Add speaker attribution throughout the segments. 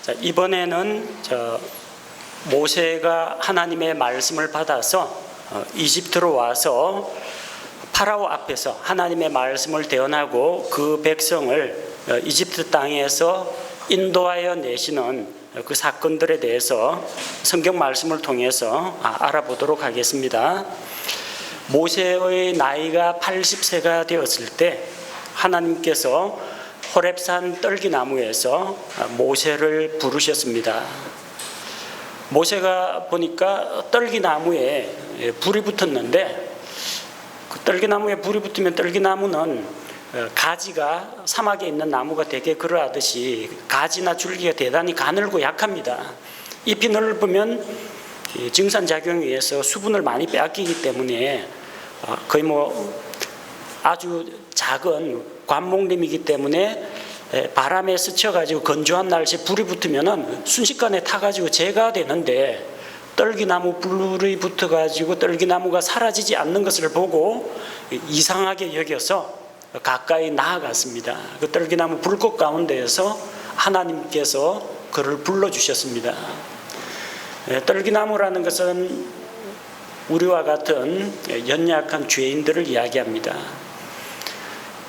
Speaker 1: 자, 이번에는 모세가 하나님의 말씀을 받아서 이집트로 와서 파라오 앞에서 하나님의 말씀을 대언하고 그 백성을 이집트 땅에서 인도하여 내시는 그 사건들에 대해서 성경 말씀을 통해서 알아보도록 하겠습니다. 모세의 나이가 80세가 되었을 때 하나님께서 호렙산 떨기나무에서 모세를 부르셨습니다. 모세가 보니까 떨기나무에 불이 붙었는데, 그 떨기나무에 불이 붙으면 떨기나무는 가지가 사막에 있는 나무가 되게 그러하듯이 가지나 줄기가 대단히 가늘고 약합니다. 잎이 넓으면 증산작용에 의해서 수분을 많이 빼앗기기 때문에 거의 아주 작은 관목림이기 때문에 바람에 스쳐가지고 건조한 날씨에 불이 붙으면 순식간에 타가지고 재가 되는데, 떨기나무 불이 붙어가지고 떨기나무가 사라지지 않는 것을 보고 이상하게 여겨서 가까이 나아갔습니다. 그 떨기나무 불꽃 가운데에서 하나님께서 그를 불러주셨습니다. 떨기나무라는 것은 우리와 같은 연약한 죄인들을 이야기합니다.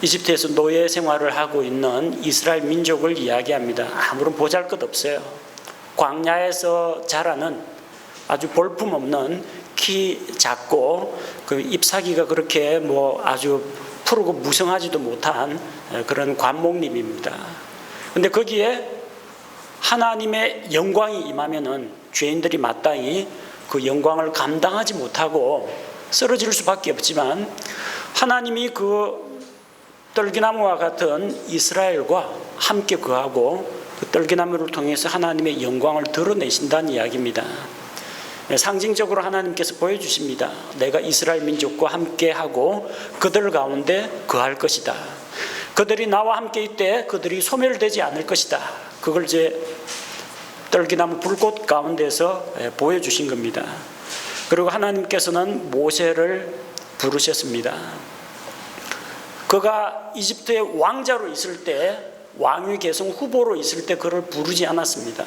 Speaker 1: 이집트에서 노예 생활을 하고 있는 이스라엘 민족을 이야기합니다. 아무런 보잘것없어요. 광야에서 자라는 아주 볼품없는 키 작고 그 잎사귀가 그렇게 아주 푸르고 무성하지도 못한 그런 관목림입니다. 그런데 거기에 하나님의 영광이 임하면은 죄인들이 마땅히 그 영광을 감당하지 못하고 쓰러질 수밖에 없지만, 하나님이 그 떨기나무와 같은 이스라엘과 함께 거하고 그 떨기나무를 통해서 하나님의 영광을 드러내신다는 이야기입니다. 상징적으로 하나님께서 보여주십니다. 내가 이스라엘 민족과 함께하고 그들 가운데 거할 것이다. 그들이 나와 함께 있되 그들이 소멸되지 않을 것이다. 그걸 떨기나무 불꽃 가운데서 보여주신 겁니다. 그리고 하나님께서는 모세를 부르셨습니다. 그가 이집트의 왕자로 있을 때, 왕위 계승 후보로 있을 때 그를 부르지 않았습니다.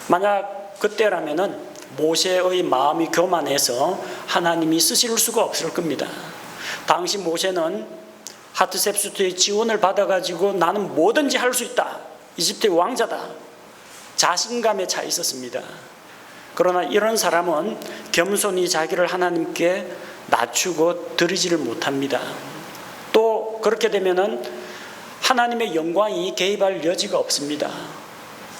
Speaker 1: 만약 그때라면은 모세의 마음이 교만해서 하나님이 쓰실 수가 없을 겁니다. 당시 모세는 하트셉수트의 지원을 받아가지고 나는 뭐든지 할 수 있다, 이집트의 왕자다, 자신감에 차 있었습니다. 그러나 이런 사람은 겸손히 자기를 하나님께 낮추고 드리지를 못합니다. 또 그렇게 되면은 하나님의 영광이 개입할 여지가 없습니다.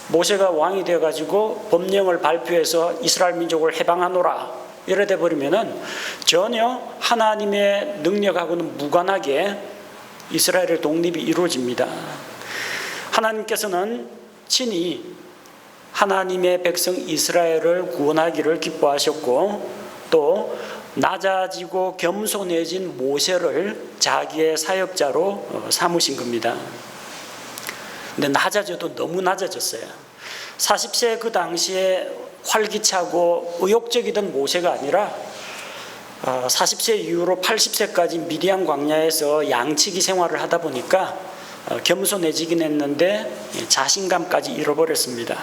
Speaker 1: 모세가 왕이 되어가지고 법령을 발표해서 이스라엘 민족을 해방하노라 이래 돼 버리면은 전혀 하나님의 능력하고는 무관하게 이스라엘의 독립이 이루어집니다. 하나님께서는 친히 하나님의 백성 이스라엘을 구원하기를 기뻐하셨고, 또 낮아지고 겸손해진 모세를 자기의 사역자로 삼으신 겁니다. 근데 낮아져도 너무 낮아졌어요. 40세 그 당시에 활기차고 의욕적이던 모세가 아니라 40세 이후로 80세까지 미디안 광야에서 양치기 생활을 하다 보니까 겸손해지긴 했는데 자신감까지 잃어버렸습니다.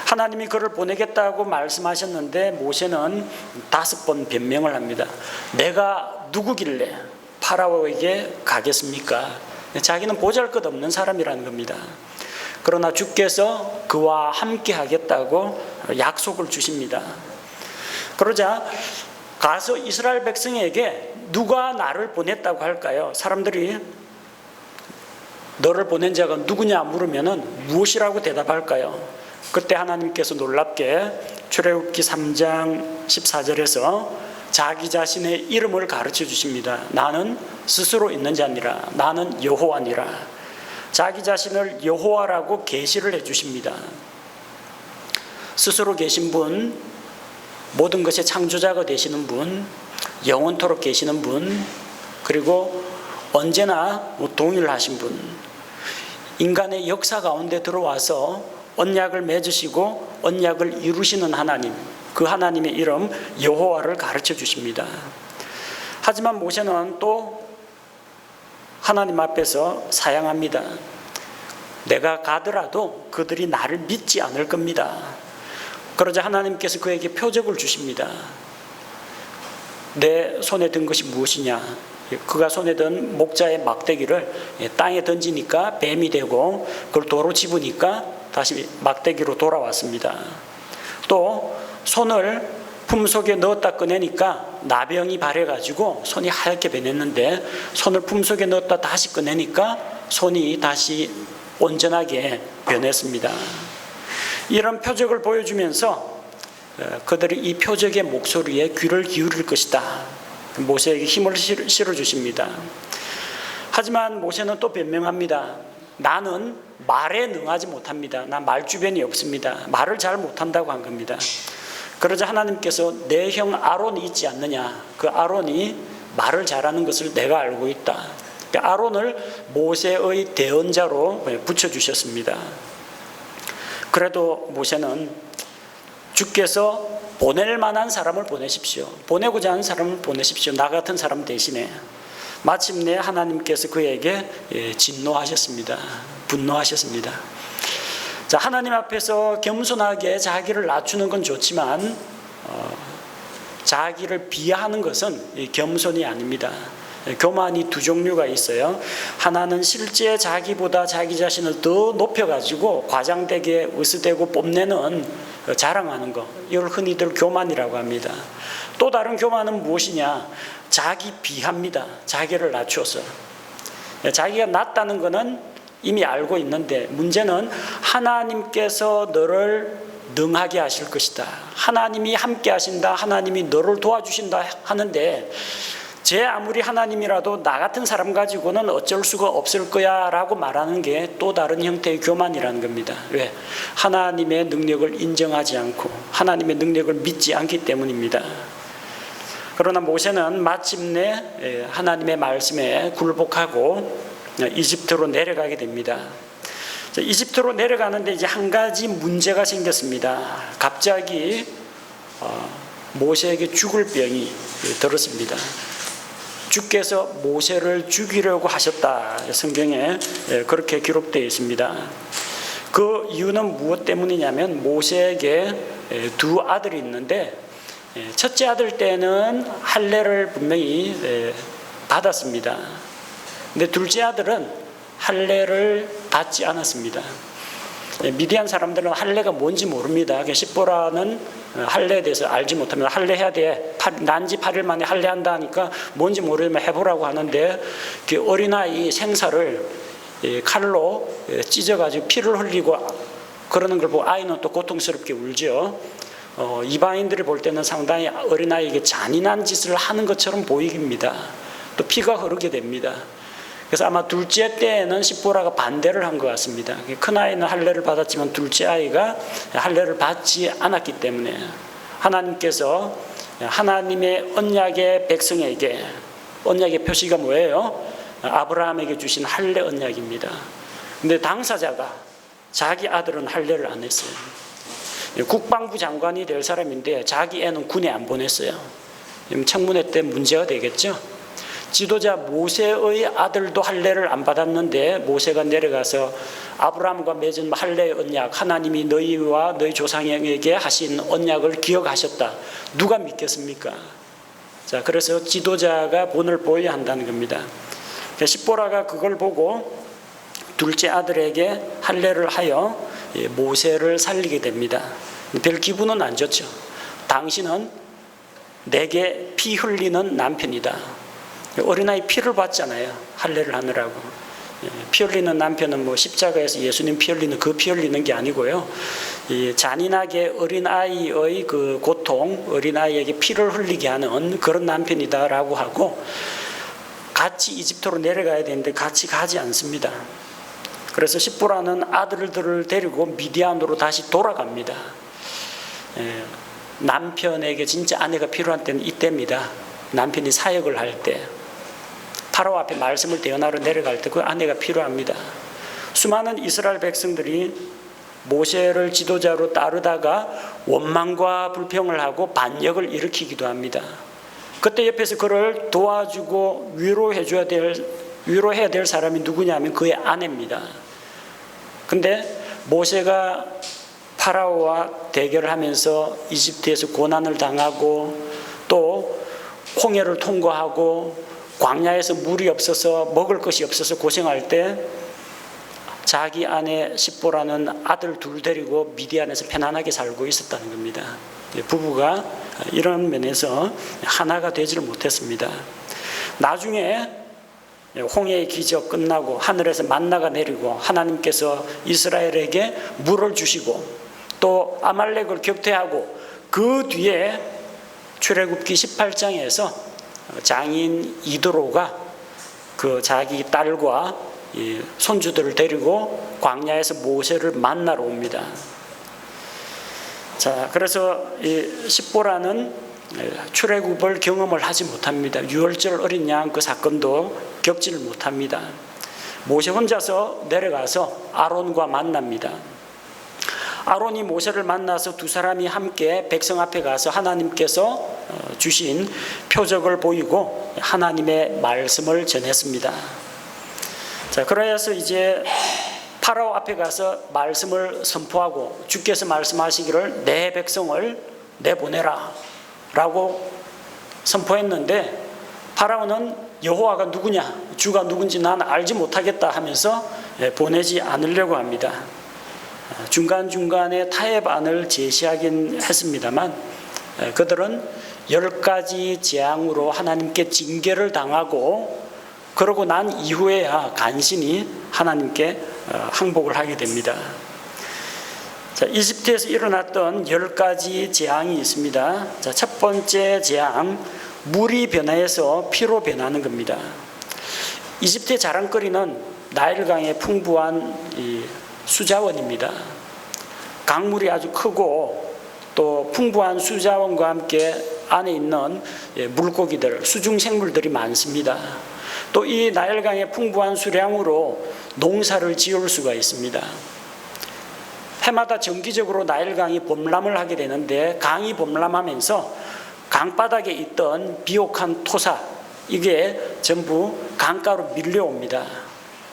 Speaker 1: 하나님이 그를 보내겠다고 말씀하셨는데 모세는 5번 변명을 합니다. 내가 누구길래 파라오에게 가겠습니까? 자기는 보잘것없는 사람이라는 겁니다. 그러나 주께서 그와 함께 하겠다고 약속을 주십니다. 그러자 가서 이스라엘 백성에게 누가 나를 보냈다고 할까요? 사람들이 너를 보낸 자가 누구냐 물으면 무엇이라고 대답할까요? 그때 하나님께서 놀랍게 출애굽기 3장 14절에서 자기 자신의 이름을 가르쳐 주십니다. 나는 스스로 있는 자니라. 나는 여호와니라. 자기 자신을 여호와라고 계시를 해 주십니다. 스스로 계신 분, 모든 것의 창조자가 되시는 분, 영원토록 계시는 분, 그리고 언제나 동일하신 분, 인간의 역사 가운데 들어와서 언약을 맺으시고 언약을 이루시는 하나님, 그 하나님의 이름 여호와를 가르쳐 주십니다. 하지만 모세는 또 하나님 앞에서 사양합니다. 내가 가더라도 그들이 나를 믿지 않을 겁니다. 그러자 하나님께서 그에게 표적을 주십니다. 내 손에 든 것이 무엇이냐? 그가 손에 든 목자의 막대기를 땅에 던지니까 뱀이 되고, 그걸 도로 집으니까 다시 막대기로 돌아왔습니다. 또 손을 품속에 넣었다 꺼내니까 나병이 발해가지고 손이 하얗게 변했는데, 손을 품속에 넣었다 다시 꺼내니까 손이 다시 온전하게 변했습니다. 이런 표적을 보여주면서 그들이 이 표적의 목소리에 귀를 기울일 것이다, 모세에게 힘을 실어주십니다. 하지만 모세는 또 변명합니다. 나는 말에 능하지 못합니다. 난 말주변이 없습니다. 말을 잘 못한다고 한 겁니다. 그러자 하나님께서 내 형 아론이 있지 않느냐, 그 아론이 말을 잘하는 것을 내가 알고 있다. 아론을 모세의 대언자로 붙여주셨습니다. 그래도 모세는 주께서 보낼 만한 사람을 보내십시오, 보내고자 하는 사람을 보내십시오, 나 같은 사람 대신에. 마침내 하나님께서 그에게 진노하셨습니다. 분노하셨습니다. 자, 하나님 앞에서 겸손하게 자기를 낮추는 건 좋지만 자기를 비하하는 것은 겸손이 아닙니다. 교만이 두 종류가 있어요. 하나는 실제 자기보다 자기 자신을 더 높여가지고 과장되게 으스대고 뽐내는 자랑하는 것, 이걸 흔히들 교만이라고 합니다. 또 다른 교만은 무엇이냐? 자기 비하입니다. 자기를 낮춰서. 자기가 낮다는 것은 이미 알고 있는데, 문제는 하나님께서 너를 능하게 하실 것이다, 하나님이 함께 하신다, 하나님이 너를 도와주신다 하는데, 제 아무리 하나님이라도 나 같은 사람 가지고는 어쩔 수가 없을 거야 라고 말하는 게 또 다른 형태의 교만이라는 겁니다. 왜? 하나님의 능력을 인정하지 않고 하나님의 능력을 믿지 않기 때문입니다. 그러나 모세는 마침내 하나님의 말씀에 굴복하고 이집트로 내려가게 됩니다. 이집트로 내려가는데 이제 한 가지 문제가 생겼습니다. 갑자기 모세에게 죽을 병이 들었습니다. 주께서 모세를 죽이려고 하셨다, 성경에 그렇게 기록되어 있습니다. 그 이유는 무엇 때문이냐면, 모세에게 두 아들이 있는데 첫째 아들 때는 할례를 분명히 받았습니다. 근데 둘째 아들은 할례를 받지 않았습니다. 미디안 사람들은 할례가 뭔지 모릅니다. 시보라는 할례에 대해서 알지 못합니다. 할례 해야 돼, 난지 8일 만에 할례한다 하니까 뭔지 모르면 해보라고 하는데, 그 어린아이 생사를 칼로 찢어가지고 피를 흘리고 그러는 걸 보고 아이는 또 고통스럽게 울죠. 이방인들이 볼 때는 상당히 어린아이에게 잔인한 짓을 하는 것처럼 보입니다. 또 피가 흐르게 됩니다. 그래서 아마 둘째 때에는 십보라가 반대를 한 것 같습니다. 큰아이는 할례를 받았지만 둘째 아이가 할례를 받지 않았기 때문에 하나님께서 하나님의 언약의 백성에게, 언약의 표시가 뭐예요? 아브라함에게 주신 할례 언약입니다. 근데 당사자가, 자기 아들은 할례를 안 했어요. 국방부 장관이 될 사람인데 자기 애는 군에 안 보냈어요. 청문회 때 문제가 되겠죠. 지도자 모세의 아들도 할례를 안 받았는데 모세가 내려가서 아브라함과 맺은 할례의 언약, 하나님이 너희와 너희 조상에게 하신 언약을 기억하셨다, 누가 믿겠습니까? 자, 그래서 지도자가 본을 보여야 한다는 겁니다. 십보라가 그걸 보고 둘째 아들에게 할례를 하여 모세를 살리게 됩니다. 별 기분은 안 좋죠. 당신은 내게 피 흘리는 남편이다. 어린아이 피를 봤잖아요, 할례를 하느라고. 피 흘리는 남편은 십자가에서 예수님 피 흘리는 그 피 흘리는 게 아니고요, 잔인하게 어린아이의 그 고통, 어린아이에게 피를 흘리게 하는 그런 남편이다라고 하고, 같이 이집트로 내려가야 되는데 같이 가지 않습니다. 그래서 십보라는 아들들을 데리고 미디안으로 다시 돌아갑니다. 남편에게 진짜 아내가 필요한 때는 이때입니다. 남편이 사역을 할 때, 파라오 앞에 말씀을 대언하러 내려갈 때 그 아내가 필요합니다. 수많은 이스라엘 백성들이 모세를 지도자로 따르다가 원망과 불평을 하고 반역을 일으키기도 합니다. 그때 옆에서 그를 도와주고 위로해야 될 사람이 누구냐면 그의 아내입니다. 근데 모세가 파라오와 대결을 하면서 이집트에서 고난을 당하고 또 홍해를 통과하고 광야에서 물이 없어서 먹을 것이 없어서 고생할 때 자기 아내 십보라는 아들 둘 데리고 미디안에서 편안하게 살고 있었다는 겁니다. 부부가 이런 면에서 하나가 되지를 못했습니다. 나중에 홍해의 기적 끝나고 하늘에서 만나가 내리고 하나님께서 이스라엘에게 물을 주시고 또 아말렉을 격퇴하고 그 뒤에 출애굽기 18장에서 장인 이드로가 그 자기 딸과 손주들을 데리고 광야에서 모세를 만나러 옵니다. 자, 그래서 이 십보라는 출애굽을 경험을 하지 못합니다. 유월절 어린 양 그 사건도 겪지를 못합니다. 모세 혼자서 내려가서 아론과 만납니다. 아론이 모세를 만나서 두 사람이 함께 백성 앞에 가서 하나님께서 주신 표적을 보이고 하나님의 말씀을 전했습니다. 자, 그래서 이제 파라오 앞에 가서 말씀을 선포하고 주께서 말씀하시기를 내 백성을 내보내라 라고 선포했는데 파라오는 여호와가 누구냐, 주가 누군지 난 알지 못하겠다 하면서 보내지 않으려고 합니다. 중간중간에 타협안을 제시하긴 했습니다만 그들은 10가지 재앙으로 하나님께 징계를 당하고 그러고 난 이후에야 간신히 하나님께 항복을 하게 됩니다. 자, 이집트에서 일어났던 10가지 재앙이 있습니다. 자, 첫 번째 재앙, 물이 변화해서 피로 변하는 겁니다. 이집트의 자랑거리는 나일강의 풍부한 이 수자원입니다. 강물이 아주 크고 또 풍부한 수자원과 함께 안에 있는 물고기들, 수중생물들이 많습니다. 또 이 나일강의 풍부한 수량으로 농사를 지을 수가 있습니다. 해마다 정기적으로 나일강이 범람을 하게 되는데 강이 범람하면서 강바닥에 있던 비옥한 토사, 이게 전부 강가로 밀려옵니다.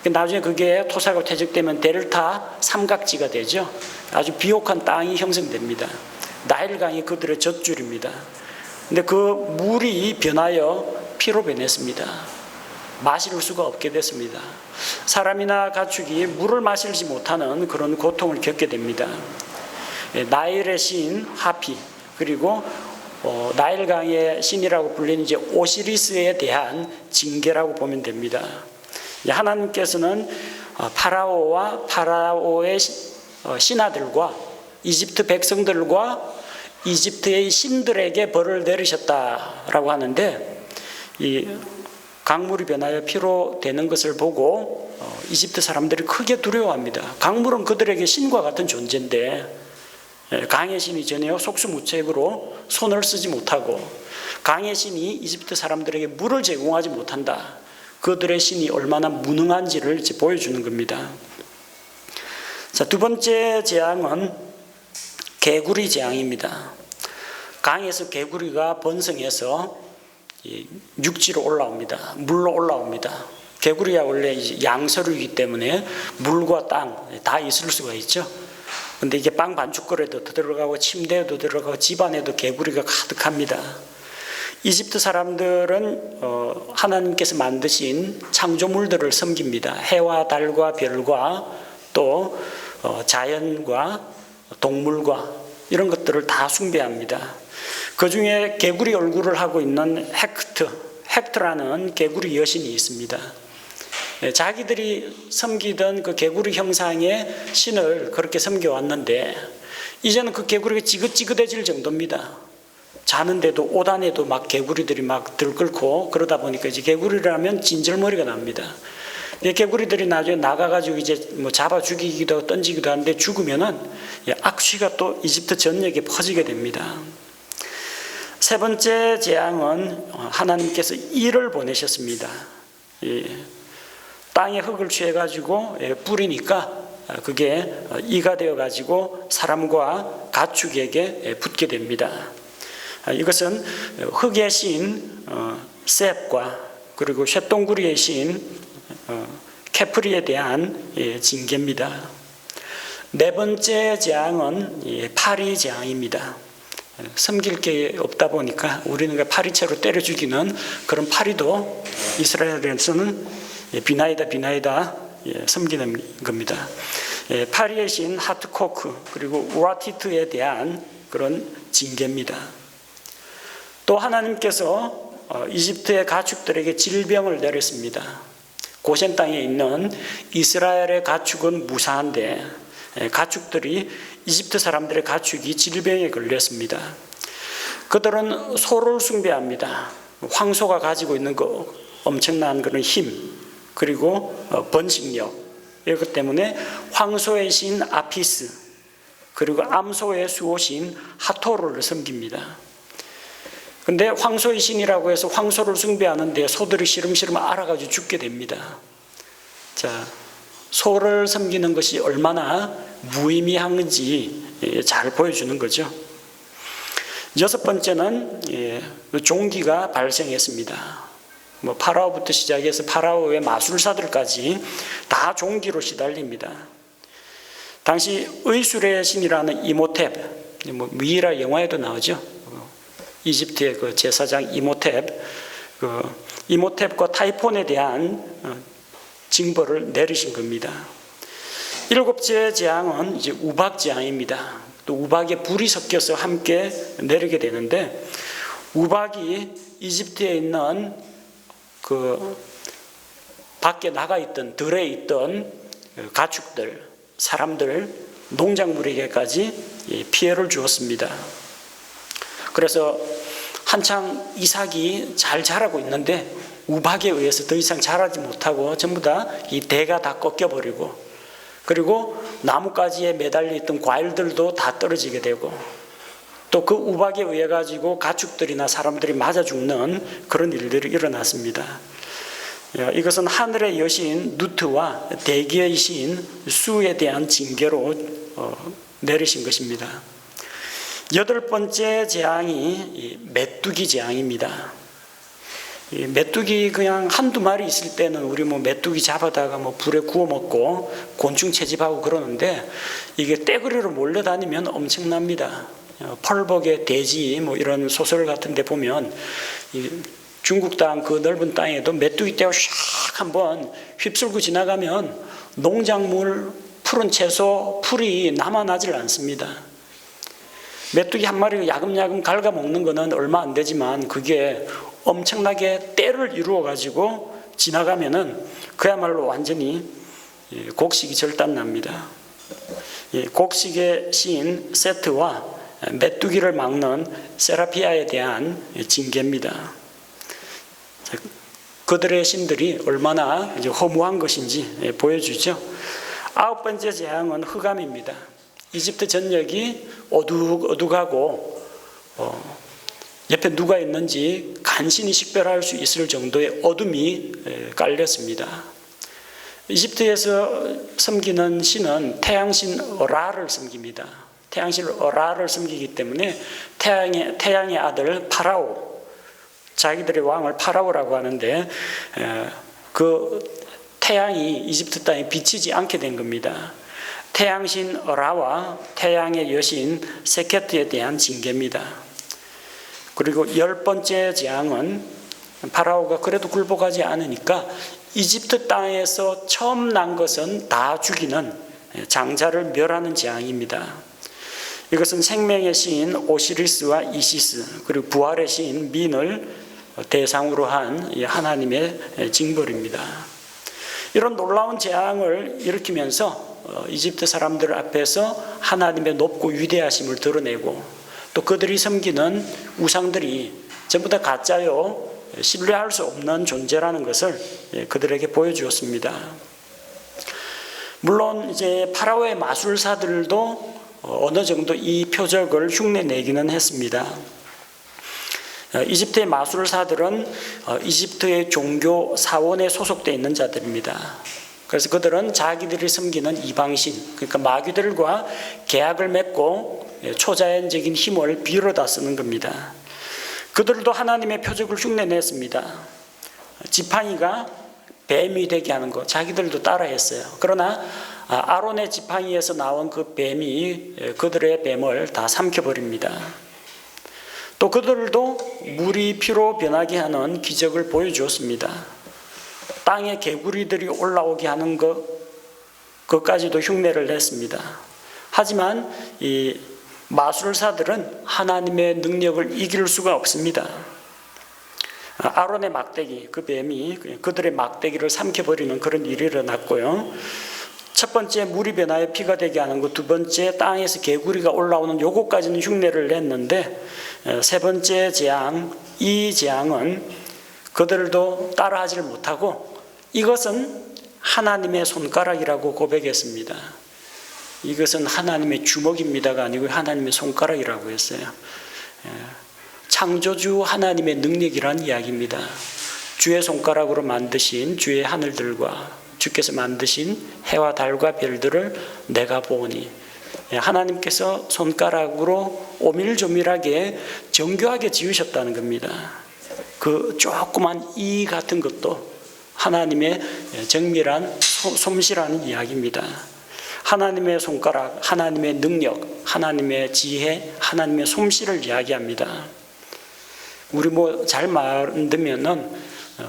Speaker 1: 나중에 그게 토사가 퇴적되면 델타 삼각지가 되죠. 아주 비옥한 땅이 형성됩니다. 나일강이 그들의 젖줄입니다. 근데 그 물이 변하여 피로 변했습니다. 마실 수가 없게 됐습니다. 사람이나 가축이 물을 마시지 못하는 그런 고통을 겪게 됩니다. 나일의 신 하피, 그리고 나일강의 신이라고 불리는 이제 오시리스에 대한 징계라고 보면 됩니다. 하나님께서는 파라오와 파라오의 신하들과 이집트 백성들과 이집트의 신들에게 벌을 내리셨다라고 하는데, 이 강물이 변하여 피로 되는 것을 보고 이집트 사람들이 크게 두려워합니다. 강물은 그들에게 신과 같은 존재인데 강의 신이 전혀 속수무책으로 손을 쓰지 못하고 강의 신이 이집트 사람들에게 물을 제공하지 못한다. 그들의 신이 얼마나 무능한지를 이제 보여주는 겁니다. 자, 두 번째 재앙은 개구리 재앙입니다. 강에서 개구리가 번성해서 육지로 올라옵니다. 물로 올라옵니다. 개구리가 원래 양서류이기 때문에 물과 땅 다 있을 수가 있죠. 근데 이게 빵 반죽거리에도 들어가고 침대에도 들어가고 집안에도 개구리가 가득합니다. 이집트 사람들은 하나님께서 만드신 창조물들을 섬깁니다. 해와 달과 별과 또 자연과 동물과 이런 것들을 다 숭배합니다. 그 중에 개구리 얼굴을 하고 있는 헥트라는 개구리 여신이 있습니다. 자기들이 섬기던 그 개구리 형상의 신을 그렇게 섬겨왔는데 이제는 그 개구리가 지긋지긋해질 정도입니다. 자는데도 오단에도 막 개구리들이 막 들끓고 그러다 보니까 이제 개구리라면 진절머리가 납니다. 개구리들이 나중에 나가가지고 이제 뭐 잡아 죽이기도 하고 던지기도 하는데 죽으면은 악취가 또 이집트 전역에 퍼지게 됩니다. 세 번째 재앙은 하나님께서 이를 보내셨습니다. 땅에 흙을 취해가지고 뿌리니까 그게 이가 되어가지고 사람과 가축에게 붙게 됩니다. 이것은 흙의 신 셋과 그리고 쇳덩구리의 신 케프리에 대한 징계입니다. 네 번째 재앙은 파리 재앙입니다. 섬길 게 없다 보니까 우리는 파리채로 때려 죽이는 그런 파리도 이스라엘에서는 비나이다 섬기는 겁니다. 파리의 신 하트코크 그리고 우라티트에 대한 그런 징계입니다. 또 하나님께서 이집트의 가축들에게 질병을 내렸습니다. 고센 땅에 있는 이스라엘의 가축은 무사한데 가축들이 이집트 사람들의 가축이 질병에 걸렸습니다. 그들은 소를 숭배합니다. 황소가 가지고 있는 그 엄청난 그런 힘 그리고 번식력 이것 때문에 황소의 신 아피스 그리고 암소의 수호신 하토르를 섬깁니다. 근데 황소의 신이라고 해서 황소를 숭배하는데 소들이 시름시름 앓아가지고 죽게 됩니다. 자, 소를 섬기는 것이 얼마나 무의미한지 잘 보여주는 거죠. 여섯 번째는 종기가 발생했습니다. 파라오부터 시작해서 파라오의 마술사들까지 다 종기로 시달립니다. 당시 의술의 신이라는 이모텝, 미이라 영화에도 나오죠. 이집트의 그 제사장 이모텝, 이모텝과 타이폰에 대한 징벌을 내리신 겁니다. 일곱째 재앙은 이제 우박 재앙입니다. 또 우박에 불이 섞여서 함께 내리게 되는데, 우박이 이집트에 있는 그 밖에 나가 있던 들에 있던 가축들, 사람들, 농작물에게까지 피해를 주었습니다. 그래서 한창 이삭이 잘 자라고 있는데 우박에 의해서 더 이상 자라지 못하고 전부 다 이 대가 다 꺾여버리고, 그리고 나뭇가지에 매달려 있던 과일들도 다 떨어지게 되고, 또 그 우박에 의해 가지고 가축들이나 사람들이 맞아 죽는 그런 일들이 일어났습니다. 이것은 하늘의 여신 누트와 대기의 신 수에 대한 징계로 내리신 것입니다. 여덟 번째 재앙이 메뚜기 재앙입니다. 메뚜기 그냥 한두 마리 있을 때는 우리 메뚜기 잡아다가 불에 구워 먹고 곤충 채집하고 그러는데, 이게 떼거리로 몰려다니면 엄청납니다. 펄벅의 돼지 이런 소설 같은 데 보면 중국 땅 그 넓은 땅에도 메뚜기 떼가 샥 한번 휩쓸고 지나가면 농작물, 푸른 채소, 풀이 남아나질 않습니다. 메뚜기 한 마리 야금야금 갉아먹는 거는 얼마 안 되지만 그게 엄청나게 떼를 이루어 가지고 지나가면은 그야말로 완전히 곡식이 절단납니다. 곡식의 신 세트와 메뚜기를 막는 세라피아에 대한 징계입니다. 그들의 신들이 얼마나 허무한 것인지 보여주죠. 아홉 번째 재앙은 흑암입니다. 이집트 전역이 어둑어둑하고 옆에 누가 있는지 간신히 식별할 수 있을 정도의 어둠이 깔렸습니다. 이집트에서 섬기는 신은 태양신 라를 섬깁니다. 태양신 라를 섬기기 때문에 태양의 아들 파라오, 자기들의 왕을 파라오라고 하는데, 그 태양이 이집트 땅에 비치지 않게 된 겁니다. 태양신 라와 태양의 여신 세케트에 대한 징계입니다. 그리고 열 번째 재앙은 파라오가 그래도 굴복하지 않으니까 이집트 땅에서 처음 난 것은 다 죽이는 장자를 멸하는 재앙입니다. 이것은 생명의 신 오시리스와 이시스 그리고 부활의 신 민을 대상으로 한 하나님의 징벌입니다. 이런 놀라운 재앙을 일으키면서 이집트 사람들 앞에서 하나님의 높고 위대하심을 드러내고, 또 그들이 섬기는 우상들이 전부 다 가짜요, 신뢰할 수 없는 존재라는 것을 그들에게 보여주었습니다. 물론 이제 파라오의 마술사들도 어느 정도 이 표적을 흉내내기는 했습니다. 이집트의 마술사들은 이집트의 종교 사원에 소속되어 있는 자들입니다. 그래서 그들은 자기들이 섬기는 이방신, 그러니까 마귀들과 계약을 맺고 초자연적인 힘을 빌어다 쓰는 겁니다. 그들도 하나님의 표적을 흉내냈습니다. 지팡이가 뱀이 되게 하는 거 자기들도 따라했어요. 그러나 아론의 지팡이에서 나온 그 뱀이 그들의 뱀을 다 삼켜버립니다. 또 그들도 물이 피로 변하게 하는 기적을 보여주었습니다. 땅에 개구리들이 올라오게 하는 그것까지도 흉내를 냈습니다. 하지만 이 마술사들은 하나님의 능력을 이길 수가 없습니다. 아론의 막대기, 그 뱀이 그들의 막대기를 삼켜버리는 그런 일이 일어났고요. 첫 번째 물이 변하여 피가 되게 하는 것, 두 번째 땅에서 개구리가 올라오는 요거까지는 흉내를 냈는데, 세 번째 재앙, 이 재앙은 그들도 따라하지를 못하고 이것은 하나님의 손가락이라고 고백했습니다. 이것은 하나님의 주먹입니다가 아니고 하나님의 손가락이라고 했어요. 창조주 하나님의 능력이란 이야기입니다. 주의 손가락으로 만드신 주의 하늘들과 주께서 만드신 해와 달과 별들을 내가 보니, 하나님께서 손가락으로 오밀조밀하게 정교하게 지으셨다는 겁니다. 그 조그만 이 같은 것도 하나님의 정밀한 솜씨라는 이야기입니다. 하나님의 손가락, 하나님의 능력, 하나님의 지혜, 하나님의 솜씨를 이야기합니다. 우리 잘 만들면은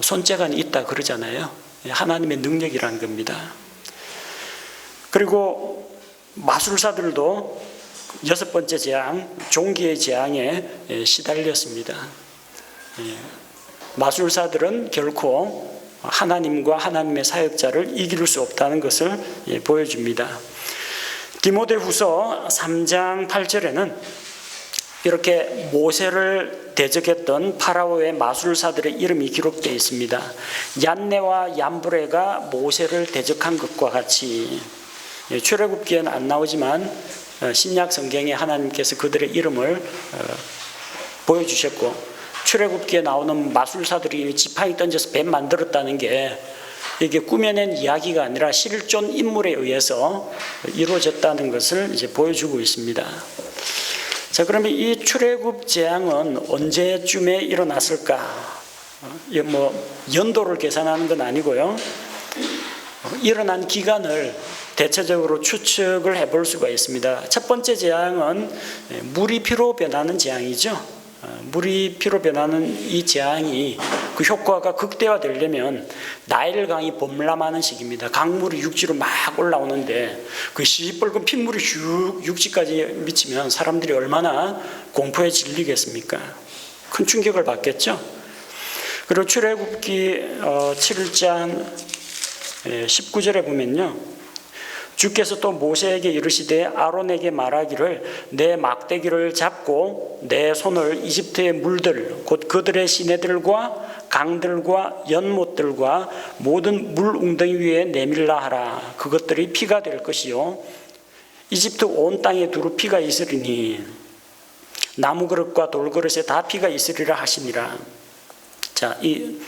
Speaker 1: 손재간이 있다 그러잖아요. 하나님의 능력이라는 겁니다. 그리고 마술사들도 여섯 번째 재앙, 종기의 재앙에 시달렸습니다. 마술사들은 결코 하나님과 하나님의 사역자를 이길 수 없다는 것을 보여줍니다. 디모데후서 3장 8절에는 이렇게 모세를 대적했던 파라오의 마술사들의 이름이 기록되어 있습니다. 얀네와 얀브레가 모세를 대적한 것과 같이, 출애굽기에는 안 나오지만 신약 성경에 하나님께서 그들의 이름을 보여주셨고, 출애굽기에 나오는 마술사들이 지팡이 던져서 뱀 만들었다는 게 이게 꾸며낸 이야기가 아니라 실존 인물에 의해서 이루어졌다는 것을 이제 보여주고 있습니다. 자, 그러면 이 출애굽 재앙은 언제쯤에 일어났을까? 연도를 계산하는 건 아니고요. 일어난 기간을 대체적으로 추측을 해볼 수가 있습니다. 첫 번째 재앙은 물이 피로 변하는 재앙이죠. 물이 피로 변하는 이 재앙이 그 효과가 극대화되려면 나일강이 범람하는 시기입니다. 강물이 육지로 막 올라오는데 그 시뻘건 핏물이 육지까지 미치면 사람들이 얼마나 공포에 질리겠습니까? 큰 충격을 받겠죠. 그리고 출애굽기 7장 19절에 보면요, 주께서 또 모세에게 이르시되 아론에게 말하기를 내 막대기를 잡고 내 손을 이집트의 물들 곧 그들의 시내들과 강들과 연못들과 모든 물 웅덩이 위에 내밀라 하라. 그것들이 피가 될 것이요 이집트 온 땅에 두루 피가 있으리니 나무 그릇과 돌 그릇에 다 피가 있으리라 하시니라. 자, 이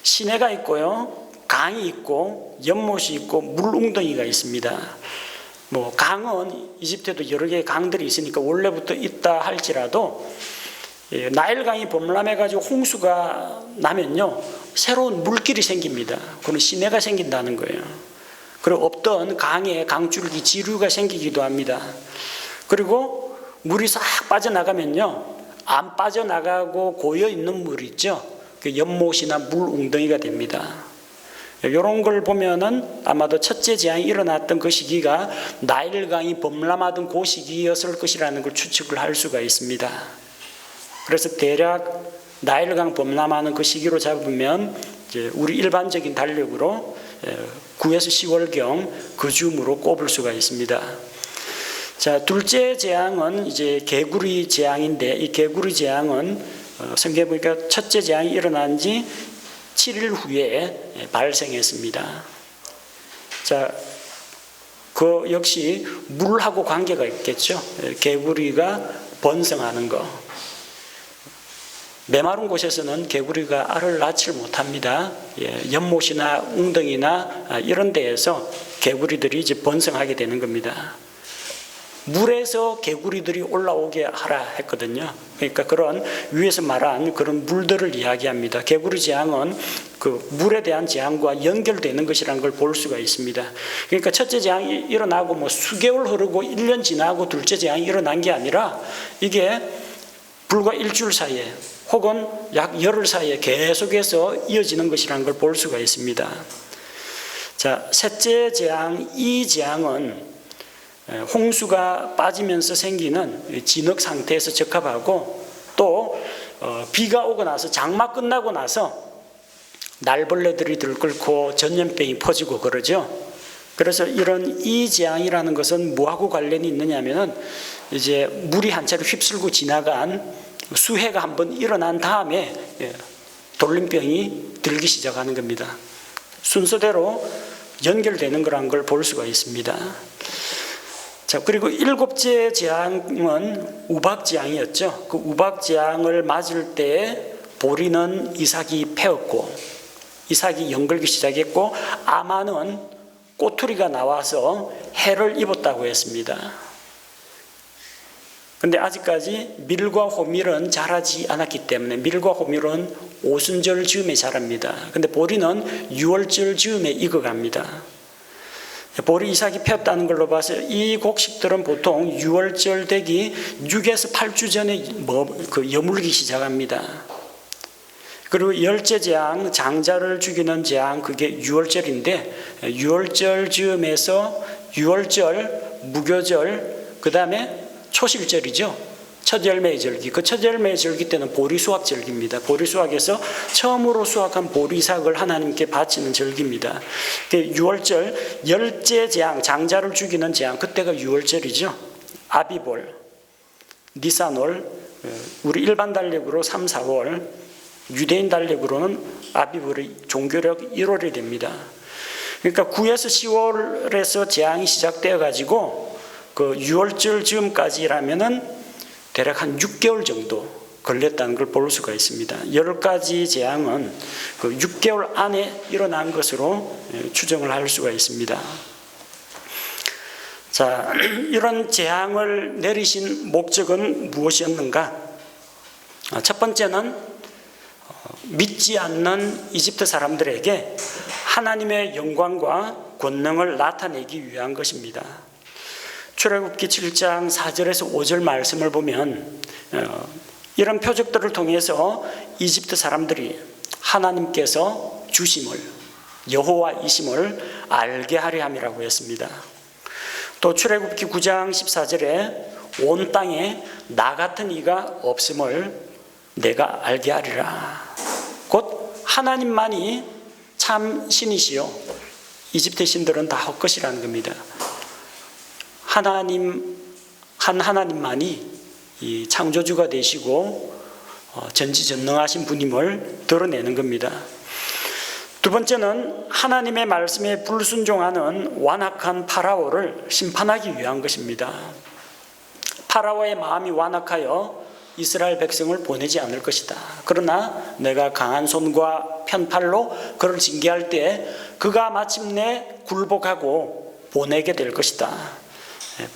Speaker 1: 시내가 있고요, 강이 있고 연못이 있고 물웅덩이가 있습니다. 강은 이집트에도 여러 개의 강들이 있으니까 원래부터 있다 할지라도 나일강이 범람해가지고 홍수가 나면요, 새로운 물길이 생깁니다. 그건 시내가 생긴다는 거예요. 그리고 없던 강에 강줄기 지류가 생기기도 합니다. 그리고 물이 싹 빠져나가면요, 안 빠져나가고 고여있는 물 있죠, 그 연못이나 물웅덩이가 됩니다. 이런 걸 보면은 아마도 첫째 재앙이 일어났던 그 시기가 나일강이 범람하던 그 시기였을 것이라는 걸 추측을 할 수가 있습니다. 그래서 대략 나일강 범람하는 그 시기로 잡으면 이제 우리 일반적인 달력으로 9에서 10월경 그 즈음으로 꼽을 수가 있습니다. 자, 둘째 재앙은 이제 개구리 재앙인데, 이 개구리 재앙은 성경에 보니까 첫째 재앙이 일어난 지 7일 후에 발생했습니다. 자, 그 역시 물하고 관계가 있겠죠. 개구리가 번성하는 거. 메마른 곳에서는 개구리가 알을 낳지를 못합니다. 연못이나 웅덩이나 이런 데에서 개구리들이 이제 번성하게 되는 겁니다. 물에서 개구리들이 올라오게 하라 했거든요. 그러니까 그런 위에서 말한 그런 물들을 이야기합니다. 개구리 재앙은 그 물에 대한 재앙과 연결되는 것이라는 걸 볼 수가 있습니다. 그러니까 첫째 재앙이 일어나고 뭐 수개월 흐르고 1년 지나고 둘째 재앙이 일어난 게 아니라 이게 불과 일주일 사이에 혹은 약 열흘 사이에 계속해서 이어지는 것이라는 걸 볼 수가 있습니다. 자, 셋째 재앙, 이 재앙은 홍수가 빠지면서 생기는 진흙 상태에서 적합하고 또 비가 오고 나서 장마 끝나고 나서 날벌레들이 들끓고 전염병이 퍼지고 그러죠. 그래서 이런 이 재앙이라는 것은 뭐하고 관련이 있느냐 하면은 이제 물이 한 차례 휩쓸고 지나간 수해가 한번 일어난 다음에 돌림병이 들기 시작하는 겁니다. 순서대로 연결되는 거란 걸 볼 수가 있습니다. 자, 그리고 일곱째 재앙은 우박재앙이었죠. 그 우박재앙을 맞을 때 보리는 이삭이 패었고 이삭이 연걸기 시작했고 아마는 꼬투리가 나와서 해를 입었다고 했습니다. 근데 아직까지 밀과 호밀은 자라지 않았기 때문에 밀과 호밀은 오순절 즈음에 자랍니다. 근데 보리는 6월절 즈음에 익어갑니다. 보리 이삭이 폈다는 걸로 봐서 이 곡식들은 보통 6월절 되기 6에서 8주 전에 여물기 시작합니다. 그리고 열째 재앙, 장자를 죽이는 재앙, 그게 6월절인데 6월절 즈음에서 6월절, 무교절, 그 다음에 초실절이죠. 첫 열매의 절기. 그 첫 열매의 절기 때는 보리 수확 절기입니다. 보리 수확에서 처음으로 수확한 보리 이삭을 하나님께 바치는 절기입니다. 6월절 열째 재앙, 장자를 죽이는 재앙, 그때가 6월절이죠. 아비볼, 니산월, 우리 일반 달력으로 3, 4월, 유대인 달력으로는 아비볼이 종교력 1월이 됩니다. 그러니까 9에서 10월에서 재앙이 시작되어 가지고 그 6월절 즈음까지라면은 대략 한 6개월 정도 걸렸다는 걸 볼 수가 있습니다. 10가지 재앙은 그 6개월 안에 일어난 것으로 추정을 할 수가 있습니다. 자, 이런 재앙을 내리신 목적은 무엇이었는가? 첫 번째는 믿지 않는 이집트 사람들에게 하나님의 영광과 권능을 나타내기 위한 것입니다. 출애굽기 7장 4절에서 5절 말씀을 보면 이런 표적들을 통해서 이집트 사람들이 하나님께서 주심을, 여호와이심을 알게 하려 함이라고 했습니다. 또 출애굽기 9장 14절에 온 땅에 나 같은 이가 없음을 내가 알게 하리라. 곧 하나님만이 참 신이시요 이집트 신들은 다 헛것이라는 겁니다. 하나님만이 이 창조주가 되시고 전지전능하신 분임을 드러내는 겁니다. 두 번째는 하나님의 말씀에 불순종하는 완악한 파라오를 심판하기 위한 것입니다. 파라오의 마음이 완악하여 이스라엘 백성을 보내지 않을 것이다. 그러나 내가 강한 손과 편팔로 그를 징계할 때 그가 마침내 굴복하고 보내게 될 것이다.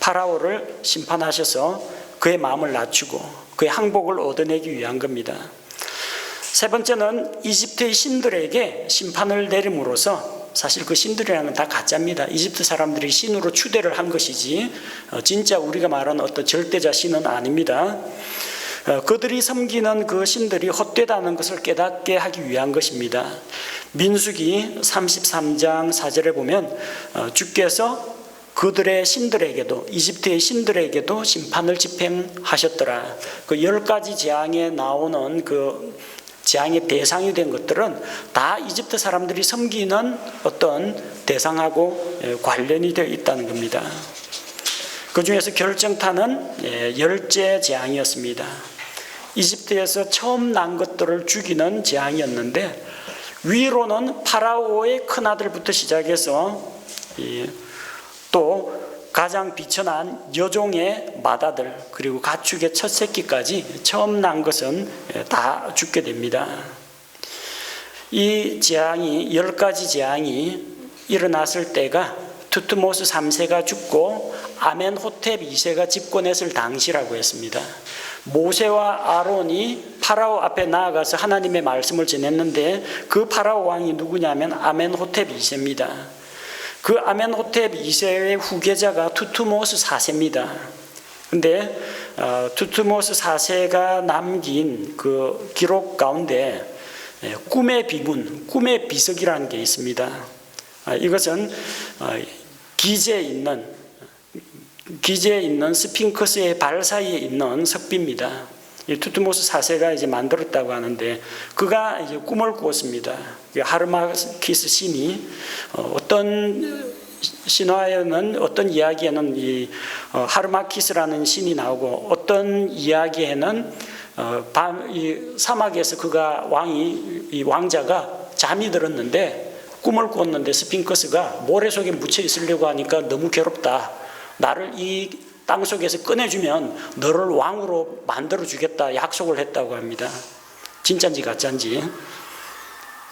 Speaker 1: 파라오를 심판하셔서 그의 마음을 낮추고 그의 항복을 얻어내기 위한 겁니다. 세 번째는 이집트의 신들에게 심판을 내림으로써, 사실 그 신들이라는 건 다 가짜입니다. 이집트 사람들이 신으로 추대를 한 것이지 진짜 우리가 말하는 어떤 절대자 신은 아닙니다. 그들이 섬기는 그 신들이 헛되다는 것을 깨닫게 하기 위한 것입니다. 민수기 33장 4절에 보면 주께서 그들의 신들에게도, 이집트의 신들에게도 심판을 집행하셨더라. 그 10가지 재앙에 나오는 그 재앙의 대상이 된 것들은 다 이집트 사람들이 섬기는 어떤 대상하고 관련이 되어 있다는 겁니다. 그 중에서 결정타는 열째 재앙이었습니다. 이집트에서 처음 난 것들을 죽이는 재앙이었는데 위로는 파라오의 큰아들부터 시작해서 또 가장 비천한 여종의 맏아들 그리고 가축의 첫 새끼까지 처음 난 것은 다 죽게 됩니다. 이 재앙이 10가지 재앙이 일어났을 때가 투트모스 3세가 죽고 아멘호텝 2세가 집권했을 당시라고 했습니다. 모세와 아론이 파라오 앞에 나아가서 하나님의 말씀을 전했는데 그 파라오 왕이 누구냐면 아멘호텝 2세입니다. 그 아멘호텝 2세의 후계자가 투트모스 4세입니다. 근데 투트모스 4세가 남긴 그 기록 가운데 꿈의 비문, 꿈의 비석이라는 게 있습니다. 이것은 기재에 있는 스핑크스의 발 사이에 있는 석비입니다. 투트모스 4세가 이제 만들었다고 하는데 그가 이제 꿈을 꾸었습니다. 하르마키스 신이 어떤 신화에는 어떤 이야기에는 이 하르마키스라는 신이 나오고 어떤 이야기에는 이 사막에서 그가 이 왕자가 잠이 들었는데 꿈을 꿨는데 스핑크스가 모래 속에 묻혀 있으려고 하니까 너무 괴롭다. 나를 이 땅 속에서 꺼내주면 너를 왕으로 만들어주겠다 약속을 했다고 합니다. 진짜인지 가짜인지.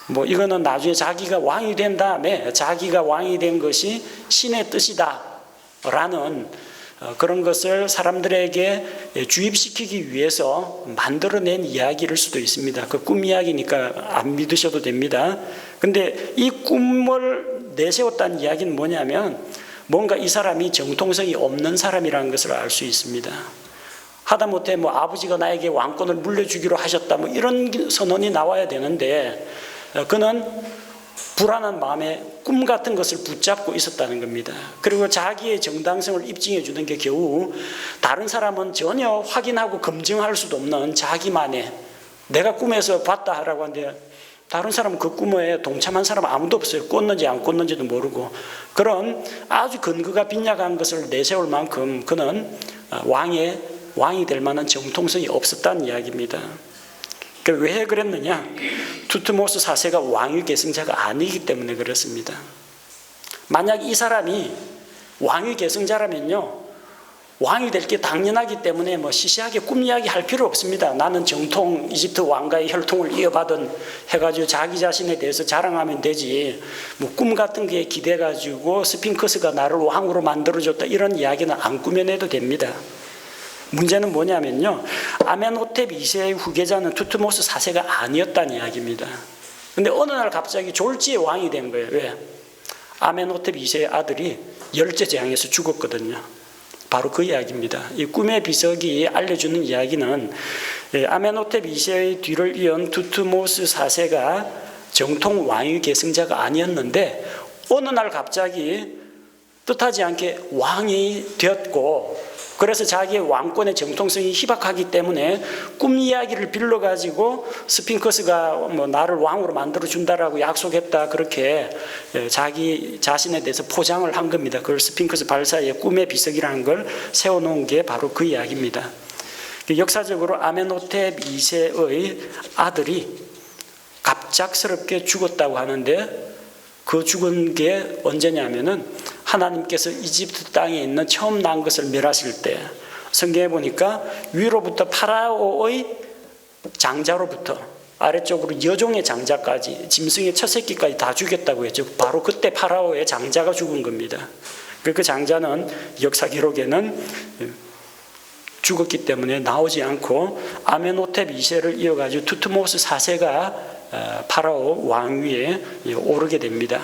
Speaker 1: 뭐 이거는 나중에 자기가 왕이 된 다음에 자기가 왕이 된 것이 신의 뜻이다 라는 그런 것을 사람들에게 주입시키기 위해서 만들어낸 이야기일 수도 있습니다. 그 꿈 이야기니까 안 믿으셔도 됩니다. 근데 이 꿈을 내세웠다는 이야기는 뭐냐면 뭔가 이 사람이 정통성이 없는 사람이라는 것을 알 수 있습니다. 하다못해 뭐 아버지가 나에게 왕권을 물려주기로 하셨다 뭐 이런 선언이 나와야 되는데 그는 불안한 마음에 꿈 같은 것을 붙잡고 있었다는 겁니다. 그리고 자기의 정당성을 입증해 주는 게 겨우 다른 사람은 전혀 확인하고 검증할 수도 없는 자기만의 내가 꿈에서 봤다라고 하는데 다른 사람은 그 꿈에 동참한 사람 아무도 없어요. 꿨는지 안 꿨는지도 모르고 그런 아주 근거가 빈약한 것을 내세울 만큼 그는 왕이 될 만한 정통성이 없었다는 이야기입니다. 왜 그랬느냐? 투트모스 4세가 왕위 계승자가 아니기 때문에 그렇습니다. 만약 이 사람이 왕위 계승자라면요, 왕이 될 게 당연하기 때문에 뭐 시시하게 꿈 이야기 할 필요 없습니다. 나는 정통 이집트 왕가의 혈통을 이어받은 해가지고 자기 자신에 대해서 자랑하면 되지. 뭐 꿈 같은 게 기대가지고 스핑크스가 나를 왕으로 만들어줬다 이런 이야기는 안 꾸며내도 됩니다. 문제는 뭐냐면요, 아멘호텝 2세의 후계자는 투트모스 4세가 아니었다는 이야기입니다. 근데 어느 날 갑자기 졸지에 왕이 된 거예요. 왜? 아멘호텝 2세의 아들이 열제재앙에서 죽었거든요. 바로 그 이야기입니다. 이 꿈의 비석이 알려주는 이야기는 아멘호텝 2세의 뒤를 이은 투트모스 4세가 정통 왕위 계승자가 아니었는데 어느 날 갑자기 뜻하지 않게 왕이 되었고 그래서 자기의 왕권의 정통성이 희박하기 때문에 꿈 이야기를 빌려가지고 스핑크스가 뭐 나를 왕으로 만들어준다라고 약속했다 그렇게 자기 자신에 대해서 포장을 한 겁니다. 그걸 스핑크스 발 사이에 꿈의 비석이라는 걸 세워놓은 게 바로 그 이야기입니다. 역사적으로 아멘호텝 2세의 아들이 갑작스럽게 죽었다고 하는데 그 죽은 게 언제냐면은 하나님께서 이집트 땅에 있는 처음 난 것을 멸하실 때 성경에 보니까 위로부터 파라오의 장자로부터 아래쪽으로 여종의 장자까지 짐승의 첫 새끼까지 다 죽였다고 했죠. 바로 그때 파라오의 장자가 죽은 겁니다. 그 장자는 역사 기록에는 죽었기 때문에 나오지 않고 아멘호텝 2세를 이어가지고 투트모스 4세가 파라오 왕위에 오르게 됩니다.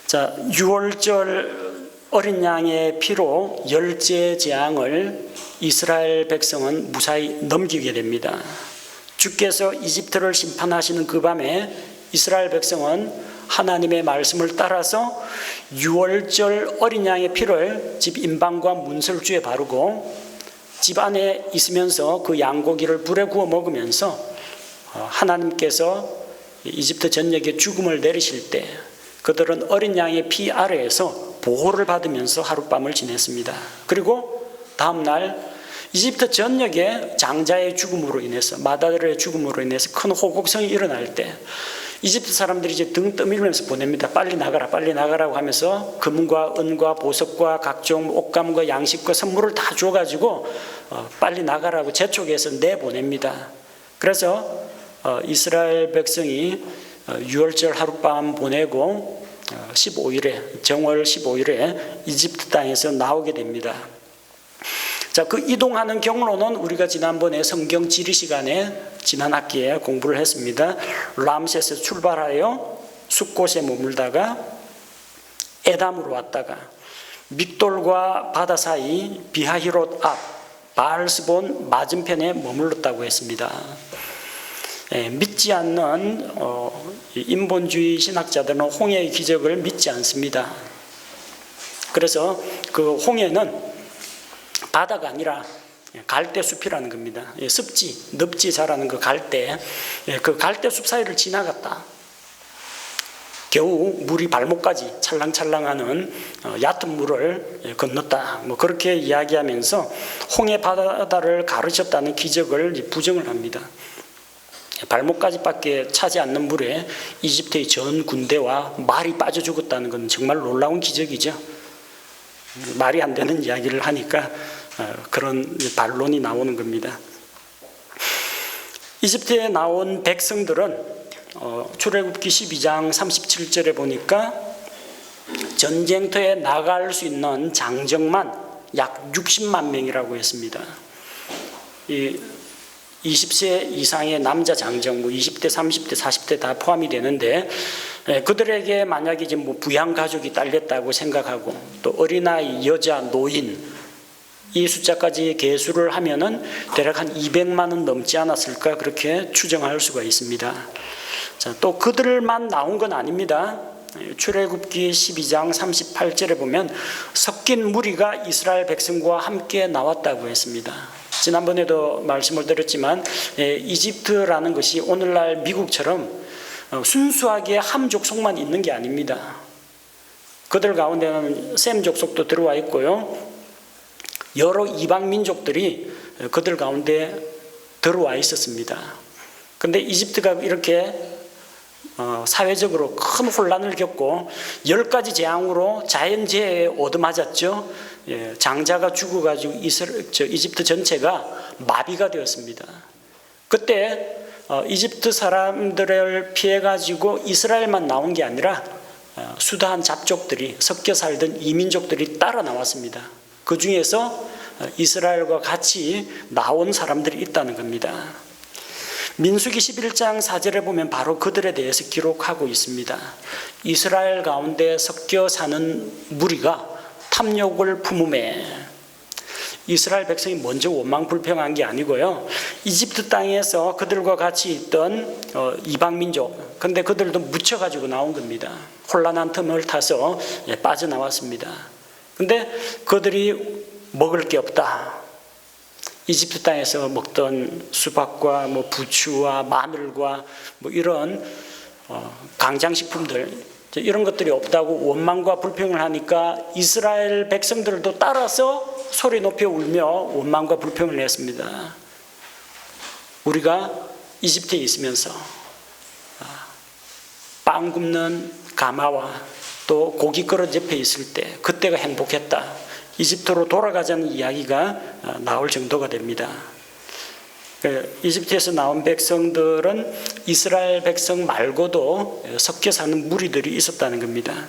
Speaker 1: 자, 6월절 어린 양의 피로 열제 재앙을 이스라엘 백성은 무사히 넘기게 됩니다. 주께서 이집트를 심판하시는 그 밤에 이스라엘 백성은 하나님의 말씀을 따라서 6월절 어린 양의 피를 집 인방과 문설주에 바르고 집 안에 있으면서 그 양고기를 불에 구워 먹으면서 하나님께서 이집트 전역에 죽음을 내리실 때 그들은 어린 양의 피 아래에서 보호를 받으면서 하룻밤을 지냈습니다. 그리고 다음날 이집트 전역에 장자의 죽음으로 인해서 마다들의 죽음으로 인해서 큰 호곡성이 일어날 때 이집트 사람들이 이제 등 떠밀면서 보냅니다. 빨리 나가라, 빨리 나가라고 하면서 금과 은과 보석과 각종 옷감과 양식과 선물을 다 줘가지고 빨리 나가라고 재촉해서 내보냅니다. 그래서 이스라엘 백성이 6월절 하룻밤 보내고 15일에 정월 15일에 이집트 땅에서 나오게 됩니다. 자, 그 이동하는 경로는 우리가 지난번에 성경 지리 시간에 지난 학기에 공부를 했습니다. 람세스에서 출발하여 숫곳에 머물다가 에담으로 왔다가 믹돌과 바다 사이 비하히롯 앞 바알스본 맞은편에 머물렀다고 했습니다. 믿지 않는 인본주의 신학자들은 홍해의 기적을 믿지 않습니다. 그래서 그 홍해는 바다가 아니라 갈대숲이라는 겁니다. 습지, 늪지 자라는 그 갈대, 그 갈대숲 사이를 지나갔다. 겨우 물이 발목까지 찰랑찰랑하는 얕은 물을 건넜다. 뭐 그렇게 이야기하면서 홍해 바다를 가르쳤다는 기적을 부정을 합니다. 발목까지밖에 차지 않는 물에 이집트의 전 군대와 말이 빠져 죽었다는 건 정말 놀라운 기적이죠. 말이 안 되는 이야기를 하니까 그런 반론이 나오는 겁니다. 이집트에 나온 백성들은 출애굽기 12장 37절에 보니까 전쟁터에 나갈 수 있는 장정만 약 60만 명이라고 했습니다. 20세 이상의 남자 장정, 20대, 30대, 40대 다 포함이 되는데 그들에게 만약에 이제 부양 가족이 딸렸다고 생각하고 또 어린아이, 여자, 노인 이 숫자까지 계수를 하면은 대략 한 200만은 넘지 않았을까 그렇게 추정할 수가 있습니다. 자, 또 그들만 나온 건 아닙니다. 출애굽기 12장 38절에 보면 섞인 무리가 이스라엘 백성과 함께 나왔다고 했습니다. 지난번에도 말씀을 드렸지만 이집트라는 것이 오늘날 미국처럼 순수하게 함 족속만 있는 게 아닙니다. 그들 가운데는 셈 족속도 들어와 있고요. 여러 이방 민족들이 그들 가운데 들어와 있었습니다. 그런데 이집트가 이렇게 사회적으로 큰 혼란을 겪고 10가지 재앙으로 자연재해에 얻어맞았죠. 장자가 죽어가지고 이집트 전체가 마비가 되었습니다. 그때 이집트 사람들을 피해가지고 이스라엘만 나온 게 아니라 수다한 잡족들이 섞여 살던 이민족들이 따라 나왔습니다. 그 중에서 이스라엘과 같이 나온 사람들이 있다는 겁니다. 민수기 11장 4절에 보면 바로 그들에 대해서 기록하고 있습니다. 이스라엘 가운데 섞여 사는 무리가 탐욕을 품음에 이스라엘 백성이 먼저 원망불평한 게 아니고요. 이집트 땅에서 그들과 같이 있던 이방 민족, 근데 그들도 묻혀가지고 나온 겁니다. 혼란한 틈을 타서 빠져나왔습니다. 근데 그들이 먹을 게 없다. 이집트 땅에서 먹던 수박과 부추와 마늘과 이런 강장식품들 이런 것들이 없다고 원망과 불평을 하니까 이스라엘 백성들도 따라서 소리 높여 울며 원망과 불평을 했습니다. 우리가 이집트에 있으면서 빵 굽는 가마와 또 고기 그릇 옆에 있을 때 그때가 행복했다. 이집트로 돌아가자는 이야기가 나올 정도가 됩니다. 이집트에서 나온 백성들은 이스라엘 백성 말고도 섞여 사는 무리들이 있었다는 겁니다.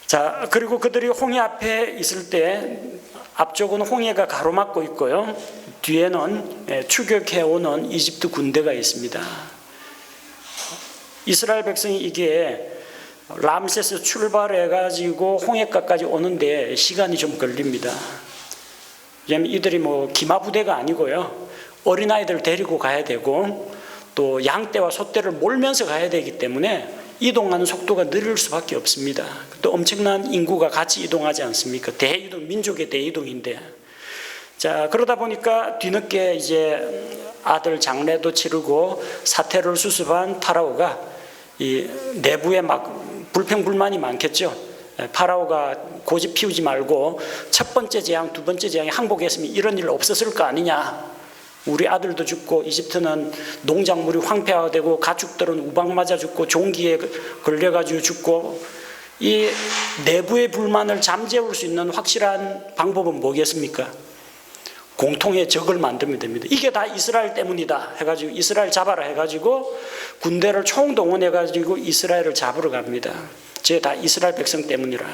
Speaker 1: 자, 그리고 그들이 홍해 앞에 있을 때 앞쪽은 홍해가 가로막고 있고요. 뒤에는 추격해오는 이집트 군대가 있습니다. 이스라엘 백성이 이게 람세스 출발해가지고 홍해가까지 오는데 시간이 좀 걸립니다. 왜냐하면 이들이 기마부대가 아니고요. 어린아이들 데리고 가야 되고 또 양떼와 소떼를 몰면서 가야 되기 때문에 이동하는 속도가 느릴 수밖에 없습니다. 또 엄청난 인구가 같이 이동하지 않습니까? 대이동, 민족의 대이동인데. 자, 그러다 보니까 뒤늦게 이제 아들 장례도 치르고 사태를 수습한 파라오가 이 내부에 막 불평불만이 많겠죠. 파라오가 고집 피우지 말고 첫 번째 재앙, 두 번째 재앙에 항복했으면 이런 일 없었을 거 아니냐. 우리 아들도 죽고 이집트는 농작물이 황폐화되고 가축들은 우박 맞아 죽고 종기에 걸려가지고 죽고 이 내부의 불만을 잠재울 수 있는 확실한 방법은 뭐겠습니까? 공통의 적을 만들면 됩니다. 이게 다 이스라엘 때문이다 해가지고 이스라엘 잡아라 해가지고 군대를 총동원해가지고 이스라엘을 잡으러 갑니다. 저 다 이스라엘 백성 때문이라.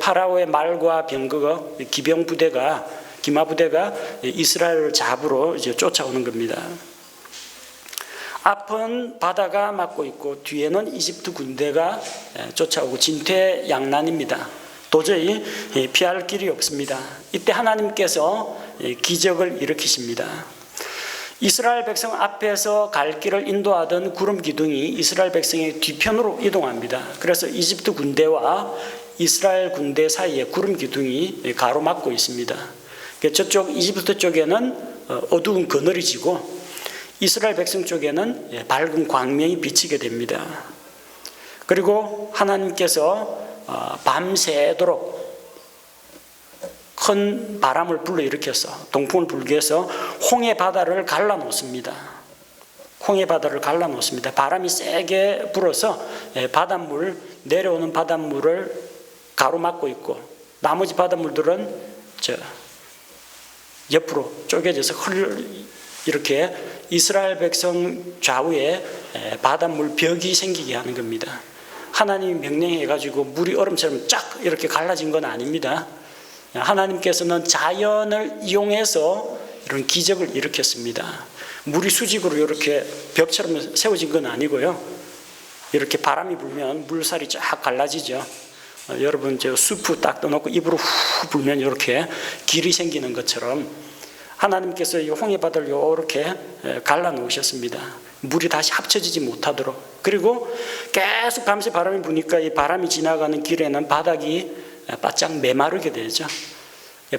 Speaker 1: 파라오의 말과 병거가 기마 부대가 이스라엘을 잡으러 이제 쫓아오는 겁니다. 앞은 바다가 막고 있고 뒤에는 이집트 군대가 쫓아오고 진퇴양난입니다. 도저히 피할 길이 없습니다. 이때 하나님께서 기적을 일으키십니다. 이스라엘 백성 앞에서 갈 길을 인도하던 구름 기둥이 이스라엘 백성의 뒤편으로 이동합니다. 그래서 이집트 군대와 이스라엘 군대 사이에 구름 기둥이 가로막고 있습니다. 저쪽 이집트 쪽에는 어두운 그늘이 지고 이스라엘 백성 쪽에는 밝은 광명이 비치게 됩니다. 그리고 하나님께서 밤새도록 큰 바람을 불러일으켜서 동풍을 불게 해서 홍해 바다를 갈라놓습니다. 홍해 바다를 갈라놓습니다. 바람이 세게 불어서 내려오는 바닷물을 가로막고 있고 나머지 바닷물들은 옆으로 쪼개져서 이렇게 이스라엘 백성 좌우에 바닷물 벽이 생기게 하는 겁니다. 하나님이 명령해가지고 물이 얼음처럼 쫙 이렇게 갈라진 건 아닙니다. 하나님께서는 자연을 이용해서 이런 기적을 일으켰습니다. 물이 수직으로 이렇게 벽처럼 세워진 건 아니고요. 이렇게 바람이 불면 물살이 쫙 갈라지죠. 여러분 저 수프 딱 떠놓고 입으로 후 불면 이렇게 길이 생기는 것처럼 하나님께서 이 홍해 바다를 이렇게 갈라 놓으셨습니다. 물이 다시 합쳐지지 못하도록. 그리고 계속 밤새 바람이 부니까 이 바람이 지나가는 길에는 바닥이 바짝 메마르게 되죠.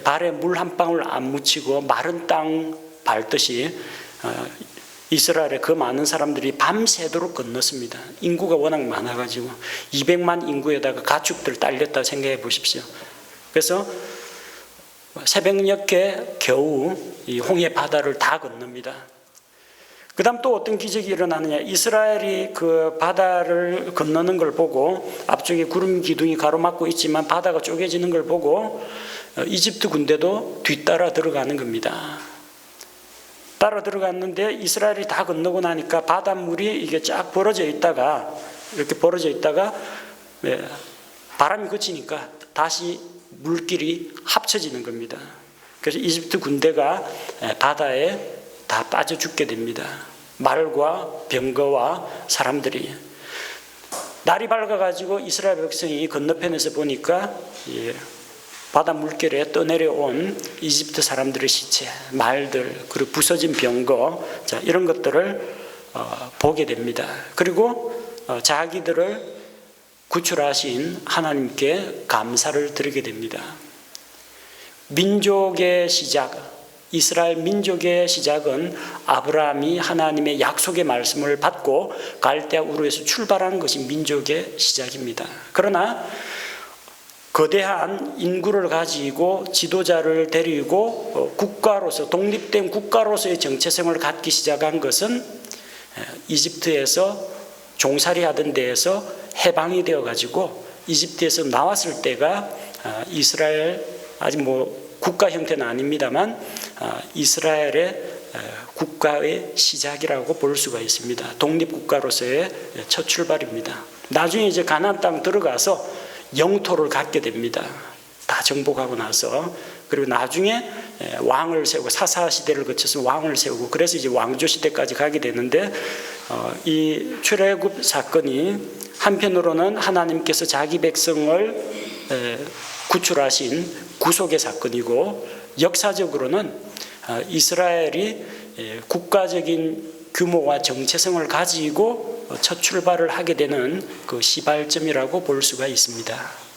Speaker 1: 발에 물 한 방울 안 묻히고 마른 땅 밟듯이 이스라엘의 그 많은 사람들이 밤새도록 건넜습니다. 인구가 워낙 많아가지고 200만 인구에다가 가축들 딸렸다 생각해 보십시오. 그래서 새벽녘에 겨우 이 홍해 바다를 다 건넙니다. 그 다음 또 어떤 기적이 일어나느냐. 이스라엘이 그 바다를 건너는 걸 보고 앞쪽에 구름 기둥이 가로막고 있지만 바다가 쪼개지는 걸 보고 이집트 군대도 뒤따라 들어가는 겁니다. 따라 들어갔는데 이스라엘이 다 건너고 나니까 바닷물이 이게 쫙 이렇게 벌어져 있다가 바람이 그치니까 다시 물길이 합쳐지는 겁니다. 그래서 이집트 군대가 바다에 다 빠져 죽게 됩니다. 말과 병거와 사람들이. 날이 밝아가지고 이스라엘 백성이 건너편에서 보니까 바다 물결에 떠내려온 이집트 사람들의 시체, 말들, 그리고 부서진 병거, 이런 것들을 보게 됩니다. 그리고 자기들을 구출하신 하나님께 감사를 드리게 됩니다. 민족의 시작, 이스라엘 민족의 시작은 아브라함이 하나님의 약속의 말씀을 받고 갈대아 우르에서 출발하는 것이 민족의 시작입니다. 그러나 거대한 인구를 가지고 지도자를 데리고 국가로서 독립된 국가로서의 정체성을 갖기 시작한 것은 이집트에서 종살이하던 데에서 해방이 되어가지고 이집트에서 나왔을 때가 이스라엘 아직 국가 형태는 아닙니다만 이스라엘의 국가의 시작이라고 볼 수가 있습니다. 독립국가로서의 첫 출발입니다. 나중에 이제 가나안 땅 들어가서 영토를 갖게 됩니다. 다 정복하고 나서. 그리고 나중에 왕을 세우고 사사 시대를 거쳐서 왕을 세우고 그래서 이제 왕조 시대까지 가게 되는데 이 출애굽 사건이 한편으로는 하나님께서 자기 백성을 구출하신 구속의 사건이고 역사적으로는 이스라엘이 국가적인 규모와 정체성을 가지고 첫 출발을 하게 되는 그 시발점이라고 볼 수가 있습니다.